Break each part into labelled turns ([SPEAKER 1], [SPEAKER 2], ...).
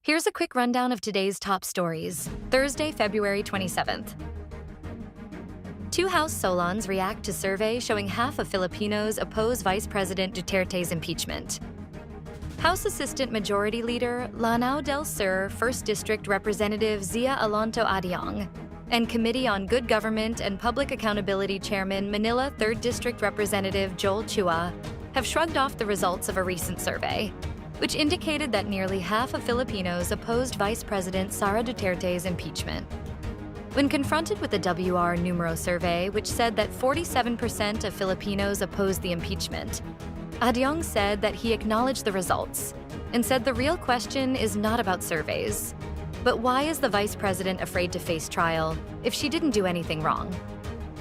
[SPEAKER 1] Here's a quick rundown of today's top stories, Thursday, February 27th. Two House Solons react to survey showing half of Filipinos oppose Vice President Duterte's impeachment. House Assistant Majority Leader Lanao del Sur 1st District Representative Zia Alonto Adiong and Committee on Good Government and Public Accountability Chairman Manila 3rd District Representative Joel Chua have shrugged off the results of a recent survey, which indicated that nearly half of Filipinos opposed Vice President Sara Duterte's impeachment. When confronted with the WR Numero survey, which said that 47% of Filipinos opposed the impeachment, Adiong said that he acknowledged the results and said the real question is not about surveys, but why is the vice president afraid to face trial if she didn't do anything wrong?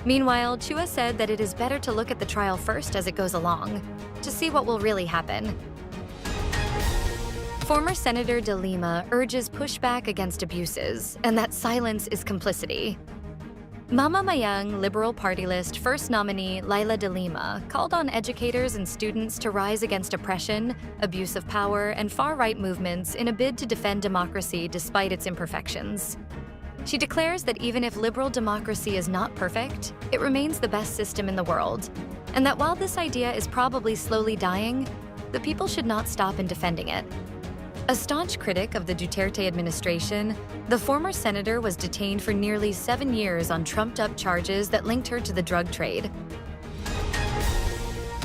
[SPEAKER 1] Meanwhile, Chua said that it is better to look at the trial first as it goes along, to see what will really happen. Former Senator de Lima urges pushback against abuses and that silence is complicity. Mamamayang Liberal Party List first nominee Leila de Lima called on educators and students to rise against oppression, abuse of power, and far-right movements in a bid to defend democracy despite its imperfections. She declares that even if liberal democracy is not perfect, it remains the best system in the world, and that while this idea is probably slowly dying, the people should not stop in defending it. A staunch critic of the Duterte administration, the former senator was detained for nearly 7 years on trumped-up charges that linked her to the drug trade.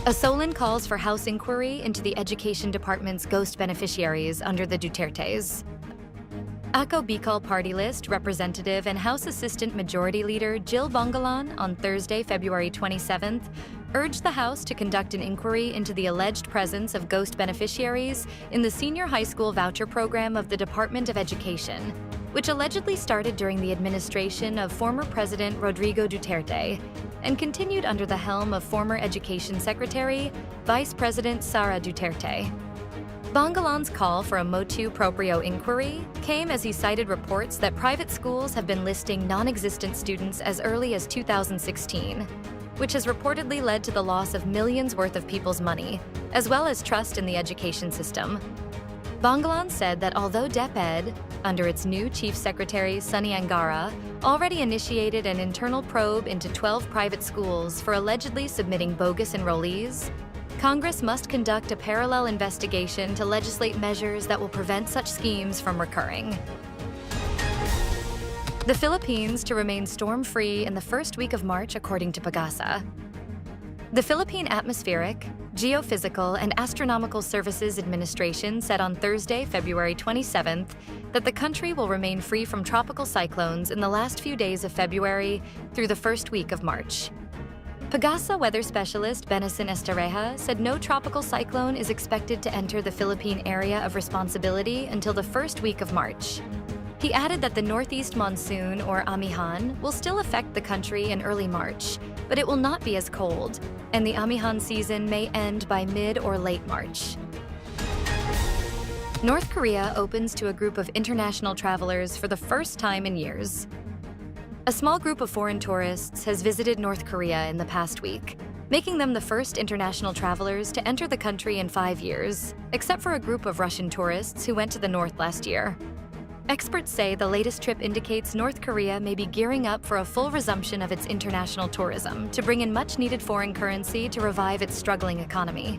[SPEAKER 1] A Solon calls for House inquiry into the Education Department's ghost beneficiaries under the Dutertes. Ako Bicol Party List Representative and House Assistant Majority Leader Jill Bongalan on Thursday, February 27th, urged the House to conduct an inquiry into the alleged presence of ghost beneficiaries in the senior high school voucher program of the Department of Education, which allegedly started during the administration of former President Rodrigo Duterte and continued under the helm of former Education Secretary, Vice President Sara Duterte. Bongalan's call for a motu proprio inquiry came as he cited reports that private schools have been listing non-existent students as early as 2016, which has reportedly led to the loss of millions worth of people's money, as well as trust in the education system. Bongalan said that although DepEd, under its new Chief Secretary Sunny Angara, already initiated an internal probe into 12 private schools for allegedly submitting bogus enrollees, Congress must conduct a parallel investigation to legislate measures that will prevent such schemes from recurring. The Philippines to remain storm-free in the first week of March, according to PAGASA. The Philippine Atmospheric, Geophysical, and Astronomical Services Administration said on Thursday, February 27th, that the country will remain free from tropical cyclones in the last few days of February through the first week of March. PAGASA weather specialist Benison Estareja said no tropical cyclone is expected to enter the Philippine area of responsibility until the first week of March. He added that the northeast monsoon, or Amihan, will still affect the country in early March, but it will not be as cold, and the Amihan season may end by mid or late March. North Korea opens to a group of international travelers for the first time in years. A small group of foreign tourists has visited North Korea in the past week, making them the first international travelers to enter the country in 5 years, except for a group of Russian tourists who went to the north last year. Experts say the latest trip indicates North Korea may be gearing up for a full resumption of its international tourism to bring in much-needed foreign currency to revive its struggling economy.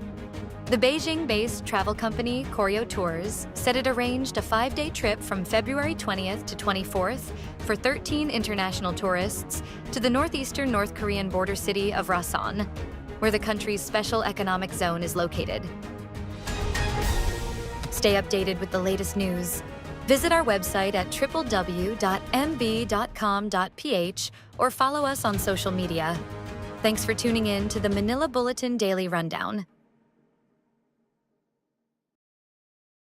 [SPEAKER 1] The Beijing-based travel company Koryo Tours said it arranged a 5-day trip from February 20th to 24th for 13 international tourists to the northeastern North Korean border city of Rason, where the country's special economic zone is located. Stay updated with the latest news. Visit our website at www.mb.com.ph or follow us on social media. Thanks for tuning in to the Manila Bulletin Daily Rundown.